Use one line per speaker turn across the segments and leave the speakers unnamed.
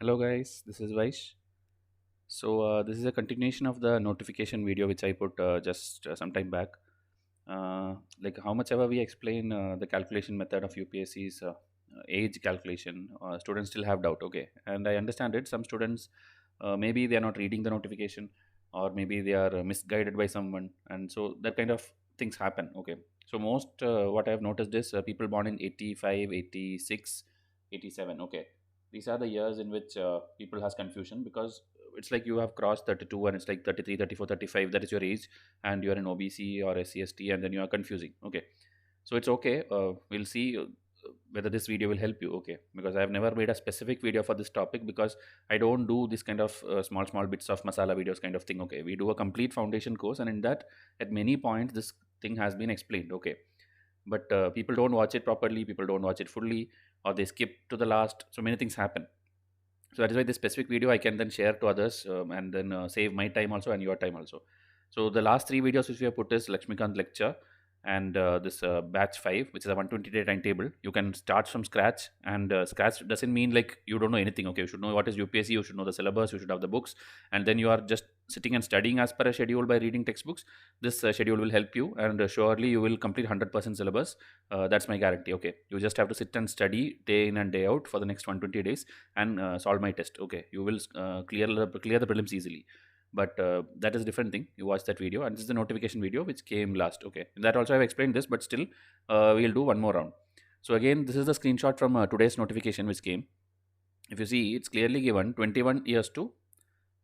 Hello guys, this is Vysh. So this is a continuation of the notification video which I put just some time back. Like how much ever we explain the calculation method of UPSC's age calculation, students still have doubt. Okay, and I understand it. Some students maybe they are not reading the notification, or maybe they are misguided by someone, and so that kind of things happen. Okay, so most what I have noticed is people born in 85, 86, 87. Okay, these are the years in which people has confusion because it's like you have crossed 32 and it's like 33, 34, 35. That is your age, and you are in OBC or SCST, and then you are confusing. Okay, so it's okay. We'll see whether this video will help you. Okay, because I have never made a specific video for this topic because I don't do this kind of small bits of masala videos kind of thing. Okay, we do a complete foundation course, and in that, at many points, this thing has been explained. Okay, but people don't watch it properly. People don't watch it fully, or they skip to the last. So many things happen. So that is why this specific video I can then share to others, and then save my time also and your time also. So the last three videos which we have put is Lakshmikant lecture and this batch 5, which is a 120-day timetable. You can start from scratch, and scratch doesn't mean like you don't know anything. Okay, you should know what is UPSC, you should know the syllabus, you should have the books, and then you are just sitting and studying as per a schedule by reading textbooks. This schedule will help you, and surely you will complete 100% syllabus. That's my guarantee. Okay, you just have to sit and study day in and day out for the next 120 days and solve my test. Okay, you will clear the prelims easily. But that is a different thing. You watch that video, and this is the notification video which came last. Okay, in that also I've explained this, but still we'll do one more round. So again, this is the screenshot from today's notification which came. If you see, it's clearly given 21 years to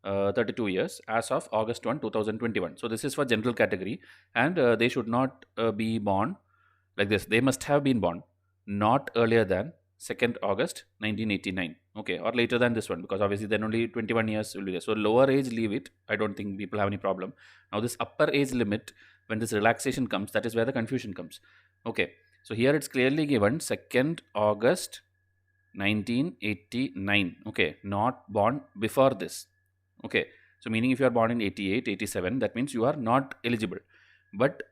32 years as of August 1, 2021. So this is for general category, and they should not be born like this. They must have been born not earlier than 2nd August 1989. Okay, or later than this one, because obviously then only 21 years will be there. So lower age, leave it. I don't think people have any problem. Now this upper age limit, when this relaxation comes, that is where the confusion comes. Okay, so here it's clearly given 2nd August 1989. Okay, not born before this. Okay, so meaning if you are born in 88, 87, that means you are not eligible. But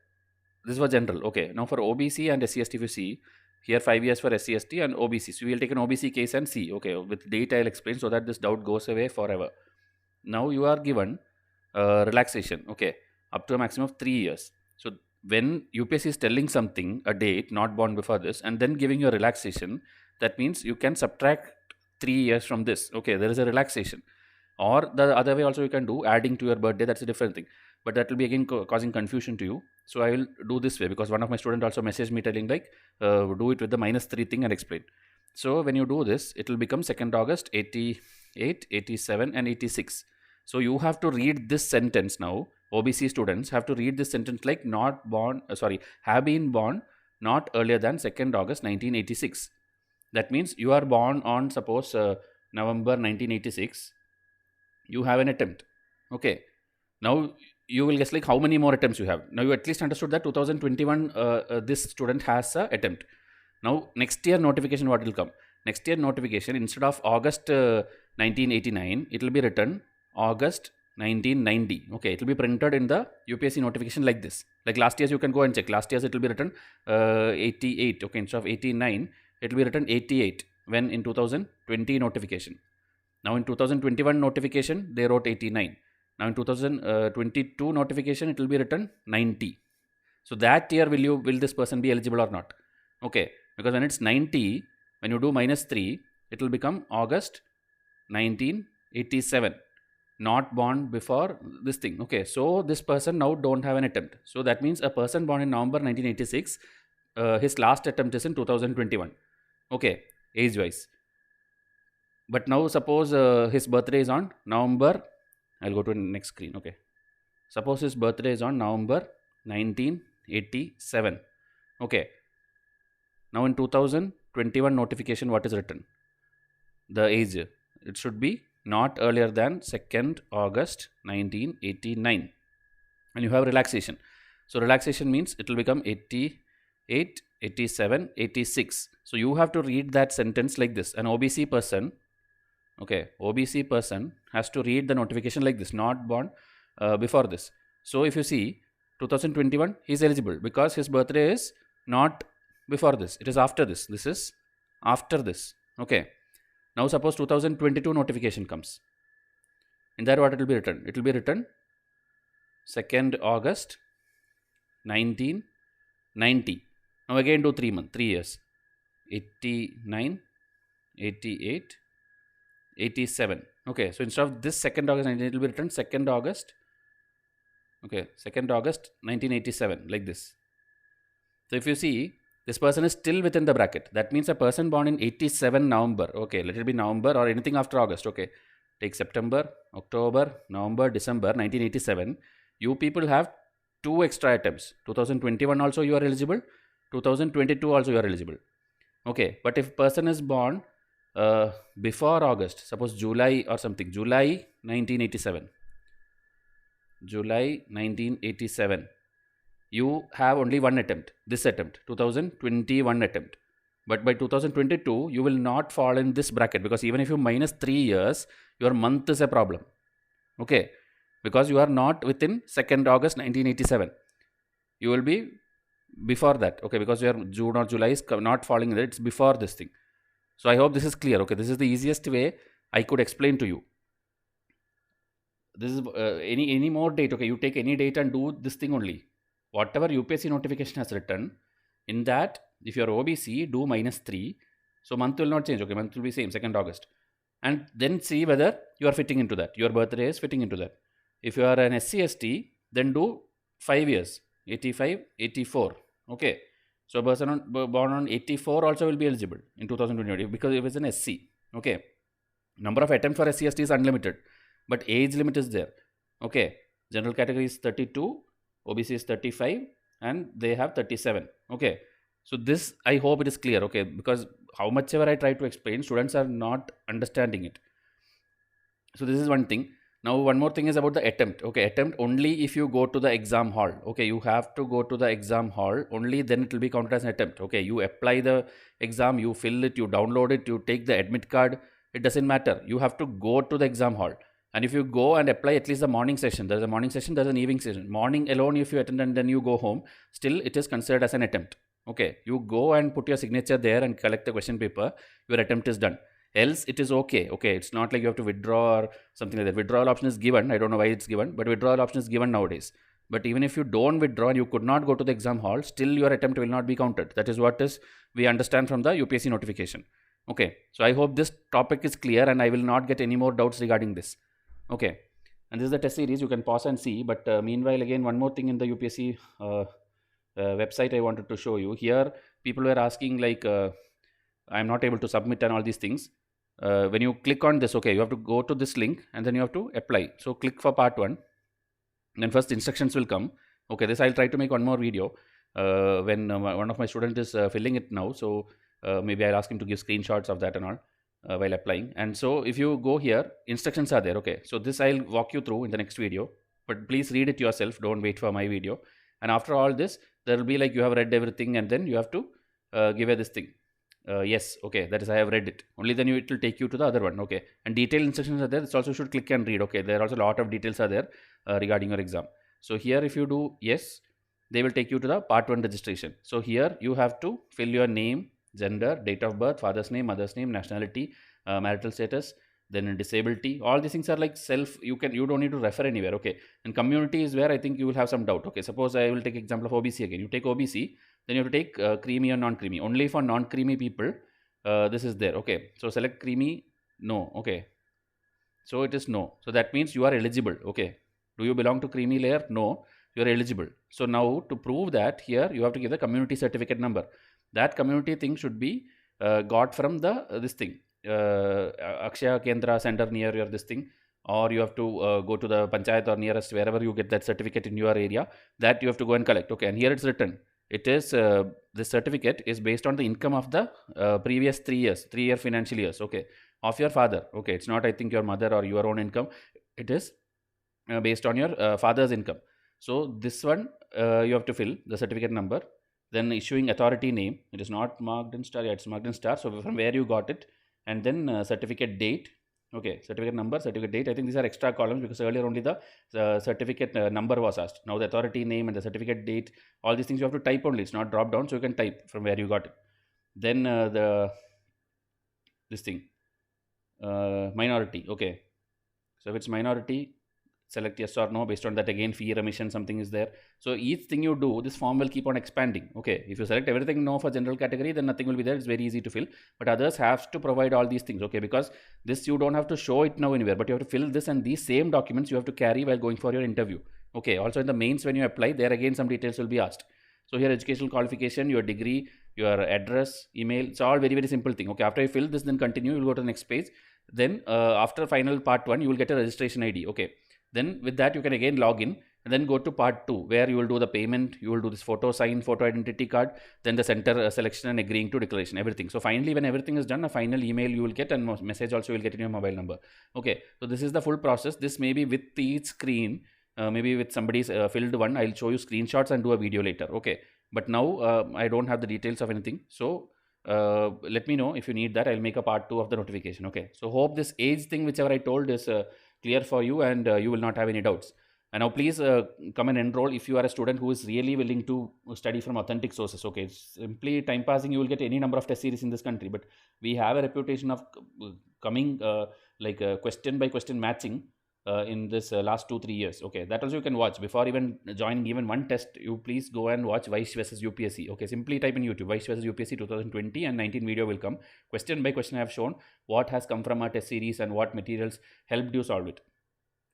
this was general. Okay, now for OBC and SCST, if you see, here 5 years for SCST and OBC. So we will take an OBC case and see. Okay, with date I'll explain so that this doubt goes away forever. Now you are given relaxation. Okay, up to a maximum of 3 years. So when UPSC is telling something, a date, not born before this, and then giving you a relaxation, that means you can subtract 3 years from this. Okay, there is a relaxation. Or the other way also you can do, adding to your birthday. That's a different thing. But that will be again causing confusion to you. So I will do this way, because one of my students also messaged me telling like, do it with the -3 thing and explain. So when you do this, it will become 2nd August 88, 87 and 86. So you have to read this sentence now. OBC students have to read this sentence like have been born not earlier than 2nd August 1986. That means you are born on, suppose, November 1986. You have an attempt. Okay, now you will guess like how many more attempts you have. Now you at least understood that 2021 this student has a attempt. Now next year notification, what will come? Next year notification, instead of August 1989, it will be written August 1990. Okay, it will be printed in the UPSC notification like this. Like last year's, you can go and check. Last year's it will be written 88. Okay, instead of 89, it will be written 88 when in 2020 notification. Now in 2021 notification, they wrote 89. Now in 2022 notification, it will be written 90. So that year, will this person be eligible or not? Okay, because when it's 90, when you do -3, it will become August 1987. Not born before this thing. Okay, so this person now don't have an attempt. So that means a person born in November 1986, his last attempt is in 2021. Okay, age wise. But now suppose his birthday is on November, I'll go to the next screen. Okay, suppose his birthday is on November 1987. Okay, now in 2021 notification, what is written? The age, it should be not earlier than 2nd August 1989. And you have relaxation. So relaxation means it will become 88, 87, 86. So you have to read that sentence like this. An OBC person, okay, OBC person has to read the notification like this, not born before this. So if you see 2021, he is eligible because his birthday is not before this. It is after this. This is after this. Okay. Now suppose 2022 notification comes. In that, what it will be written? It will be written 2nd August 1990. Now again do 3 months, 3 years. 89, 88, 87. Okay, so instead of this 2nd August 19, it will be written 2nd August. Okay, 2nd August 1987, like this. So if you see, this person is still within the bracket. That means a person born in 87 November. Okay, let it be November or anything after August. Okay, take September, October, November, December 1987. You people have 2 extra attempts. 2021 also you are eligible. 2022 also you are eligible. Okay, but if person is born before August, suppose July or something, July 1987. July 1987. You have only one attempt, this attempt, 2021 attempt. But by 2022, you will not fall in this bracket, because even if you minus 3 years, your month is a problem. Okay, because you are not within 2nd August 1987. You will be before that. Okay, because your June or July is not falling in there, it's before this thing. So I hope this is clear. Okay, this is the easiest way I could explain to you. This is any more date. Okay, you take any date and do this thing only. Whatever UPSC notification has written, in that, if you are OBC, do minus 3. So month will not change. Okay, month will be same, 2nd August. And then see whether you are fitting into that. Your birthday is fitting into that. If you are an SC/ST, then do 5 years, 85, 84. Okay. So a person born on 84 also will be eligible in 2020, because it was an SC. Okay. Number of attempts for SC/ST is unlimited, but age limit is there. Okay. General category is 32. OBC is 35 and they have 37. Okay, so this I hope it is clear. Okay, because how much ever I try to explain, students are not understanding it. So this is one thing. Now one more thing is about the attempt. Okay, attempt only if you go to the exam hall. Okay, you have to go to the exam hall, only then it will be counted as an attempt. Okay, you apply the exam, you fill it, you download it, you take the admit card. It doesn't matter. You have to go to the exam hall. And if you go and apply at least the morning session, there's a morning session, there's an evening session. Morning alone, if you attend and then you go home, still it is considered as an attempt. Okay, you go and put your signature there and collect the question paper, your attempt is done. Else it is okay. Okay, it's not like you have to withdraw or something like that. Withdrawal option is given. I don't know why it's given, but withdrawal option is given nowadays. But even if you don't withdraw and you could not go to the exam hall, still your attempt will not be counted. That is what is we understand from the UPSC notification. Okay, so I hope this topic is clear and I will not get any more doubts regarding this. Okay, and this is the test series. You can pause and see. But meanwhile, again, one more thing in the UPSC website I wanted to show you. Here, people were asking like, I'm not able to submit and all these things. When you click on this, okay, you have to go to this link and then you have to apply. So click for part 1. Then first instructions will come. Okay, this I'll try to make one more video when one of my students is filling it now. So maybe I'll ask him to give screenshots of that and all. While applying. And so if you go here, instructions are there. Okay, so this I'll walk you through in the next video, but please read it yourself, don't wait for my video. And after all this, there will be like you have read everything and then you have to give a this thing. Yes, okay, that is I have read it. Only then it will take you to the other one. Okay, and detailed instructions are there. This also should click and read. Okay, there are also a lot of details are there regarding your exam. So here if you do yes, they will take you to the part 1 registration. So here you have to fill your name, gender, date of birth, father's name, mother's name, nationality, marital status, then disability. All these things are like self. You don't need to refer anywhere. Okay, and community is where I think you will have some doubt. Okay, suppose I will take example of OBC again. You take OBC, then you have to take creamy or non-creamy. Only for non-creamy people, this is there. Okay, so select creamy. No. Okay, so it is no. So that means you are eligible. Okay, do you belong to creamy layer? No, you are eligible. So now to prove that, here you have to give the community certificate number. That community thing should be got from the this thing Akshaya Kendra center near your this thing, or you have to go to the panchayat or nearest wherever you get that certificate in your area, that you have to go and collect. Okay, and here it's written, it is this certificate is based on the income of the previous 3 year financial years. Okay, of your father. Okay, it's not I think your mother or your own income. It is based on your father's income. So this one you have to fill the certificate number. Then issuing authority name, it is not marked in star, yeah, it's marked in star. So from where you got it, and then certificate date. Okay, certificate number, certificate date. I think these are extra columns because earlier only the certificate number was asked. Now the authority name and the certificate date, all these things you have to type only. It's not drop down, so you can type from where you got it. Then this thing, minority. Okay, so if it's minority, select yes or no. Based on that, again, fee remission, something is there. So each thing you do, this form will keep on expanding. Okay, if you select everything no for general category, then nothing will be there. It's very easy to fill. But others have to provide all these things. Okay, because this you don't have to show it now anywhere, but you have to fill this, and these same documents you have to carry while going for your interview. Okay, also in the mains when you apply, there again some details will be asked. So here educational qualification, your degree, your address, email, it's all very simple thing. Okay, after you fill this, then continue, you'll go to the next page. Then after final part 1, you will get a registration ID. Okay, then with that you can again log in and then go to part 2, where you will do the payment, you will do this photo sign, photo identity card, then the center selection and agreeing to declaration, everything. So finally, when everything is done, a final email you will get, and message also you will get in your mobile number. Okay, so this is the full process. This may be with each screen, maybe with somebody's filled one, I'll show you screenshots and do a video later. Okay, but now I don't have the details of anything. So let me know if you need that. I'll make a part 2 of the notification. Okay, so hope this age thing whichever I told is clear for you, and you will not have any doubts. And now please come and enroll if you are a student who is really willing to study from authentic sources. Okay, it's simply time passing, you will get any number of test series in this country, but we have a reputation of coming question by question matching in this last 2-3 years. Okay, that also you can watch before even joining even one test. You please go and watch Vysh versus UPSC. Okay, simply type in YouTube Vysh versus UPSC 2020 and 19 video will come. Question by question I have shown what has come from our test series and what materials helped you solve it.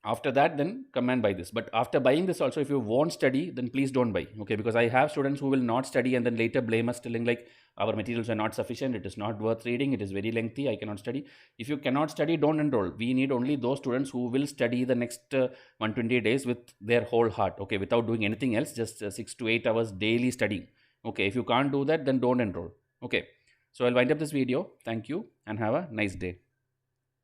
After that, then come and buy this. But after buying this also, if you won't study, then please don't buy. Okay, because I have students who will not study and then later blame us, telling like our materials are not sufficient, it is not worth reading, it is very lengthy, I cannot study. If you cannot study, don't enroll. We need only those students who will study the next 120 days with their whole heart. Okay, without doing anything else, just 6 to 8 hours daily studying. Okay, if you can't do that, then don't enroll. Okay, so I'll wind up this video. Thank you and have a nice day.